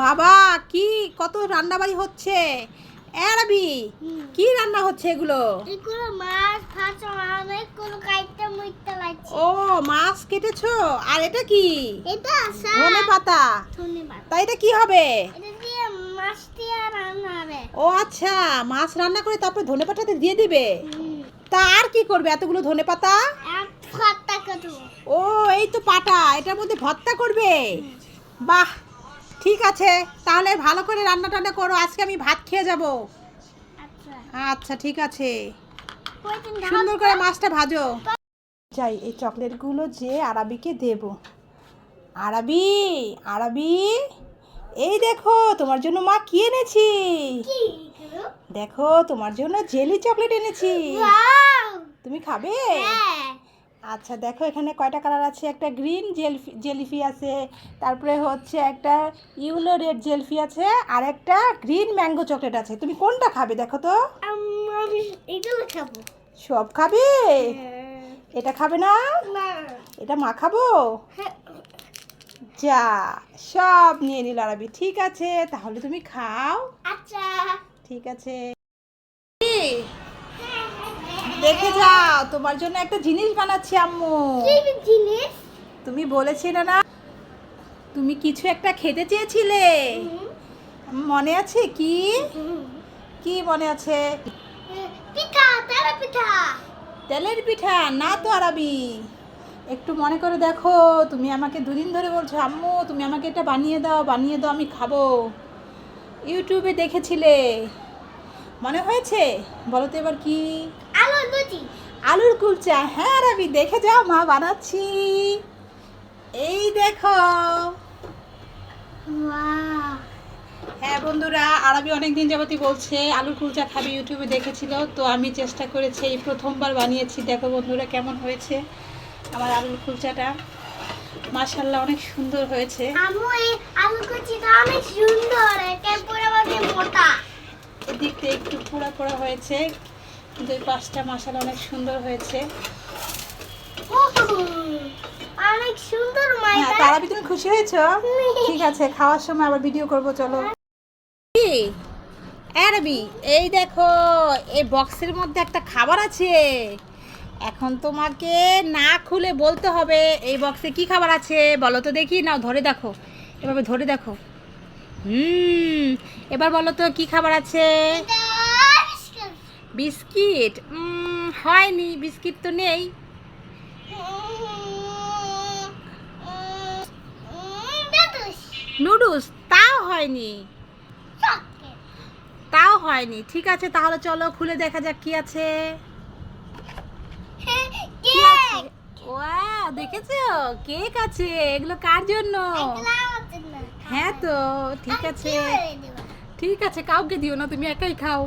বাবা কি কত রান্নাবাড়ি হচ্ছে। আরবি কি রান্না হচ্ছে এগুলো? এগুলো মাছ ভাত অনেকগুলো কাইটটা মুইতে লাগছে। ও মাছ কেটেছো। আর এটা কি? এটা ধনেপাতা। ধন্যবাদ। তাই এটা কি হবে? এটা দিয়ে মাছ দিয়ে রান্না হবে। ও আচ্ছা, মাছ রান্না করে তারপর ধনেপাতাতে দিয়ে দিবে। তা আর কি করবে এতগুলো ধনেপাতা? এক ভর্তা করব। ও এই তো পাটা, এটার মধ্যে ভর্তা করবে। বাহ ঠিক আছে, তাহলে ভালো করে রান্না টান্না করো, আজকে আমি ভাত খেয়ে যাব। আচ্ছা আচ্ছা ঠিক আছে, কয়দিন সুন্দর করে মাছটা ভাজো। যাই এই চকলেটগুলো যে আরাবিকে দেব। আরাবি, আরাবি, এই দেখো তোমার জন্য মা কি এনেছি। কি এগুলো? দেখো তোমার জন্য জেলি চকলেট এনেছি। ওয়াও! তুমি খাবে? হ্যাঁ। আচ্ছা দেখো এখানে কয়টা কালার আছে, একটা গ্রিন জেলিফি আছে, তারপরে হচ্ছে একটা ইউলো রেড জেলফি আছে, আর একটা গ্রিন ম্যাঙ্গো চকলেট আছে। তুমি কোনটা খাবে দেখো তো? আমি এগুলো খাবো। সব খাবে? এটা খাবে না? না। এটা মা খাবো। হ্যাঁ। যা, সব নিয়ে নিল আরবি। ঠিক আছে তাহলে তুমি খাও। আচ্ছা। ঠিক আছে, দেখে যাও তোমার জন্য একটা জিনিস বানাচ্ছি আম্মু। কি জিনিস? তুমি বলেছিলে না তুমি কিছু একটা খেতে চেয়েছিলে, মনে আছে? কি কি মনে আছে? পিঠা, তেলের পিঠা। তেলের পিঠা না তো আরবি, একটু মনে করে দেখো। তুমি আমাকে দুদিন ধরে বলছো আম্মু তুমি আমাকে এটা বানিয়ে দাও বানিয়ে দাও, আমি খাবো। ইউটিউবে দেখেছিলে, মনে হয়েছে? বলো তো এবার কি? আলু লুচি। আলুর কুলচা। হ্যাঁ আরবি দেখে যাও মা বানাচ্ছি। এই দেখো। ওয়াও! হ্যাঁ বন্ধুরা, আরবি অনেক দিন যাবতই বলছে আলুর কুলচা খাবে, ইউটিউবে দেখেছিল তো আমি চেষ্টা করেছি, এই প্রথমবার বানিয়েছি। দেখো বন্ধুরা কেমন হয়েছে আমার আলুর কুলচাটা। মাশাআল্লাহ অনেক সুন্দর হয়েছে। আম্মু এই আলু কুচিটা অনেক সুন্দর, এটা পুরো মানে মোটা। এদিকটা একটু পোড়া পোড়া হয়েছে, কিন্তু এই পাশটা মাশাআল্লাহ অনেক সুন্দর হয়েছে। অনেক সুন্দর হ্যাঁ মাইটা। তার আরবি তুমি খুশি হয়েছো? ঠিক আছে, খাওয়ার সময় আবার ভিডিও করব, চলো। কি আরবি, এই দেখো এই বক্সের মধ্যে একটা খাবার আছে। এখন তোমাকে না খুলে বলতে হবে এই বক্সে কি খাবার আছে। বলো তো দেখি, নাও ধরে দেখো, এভাবে ধরে দেখো। এবার বলো তো কি খাবার আছে। বিস্কিট? হয়নি, বিস্কিট তো নেই। নুডলস? তাও হয়নি, তাও হয়নি। ঠিক আছে তাহলে চলো খুলে দেখা যাক কি আছে। কি আছে? ওয়াও, দেখেছো কেক আছে। এগুলো কার জন্য? হ্যাঁ তো ঠিক আছে, ঠিক আছে, কাউকে দিও না, তুমি একাই খাও।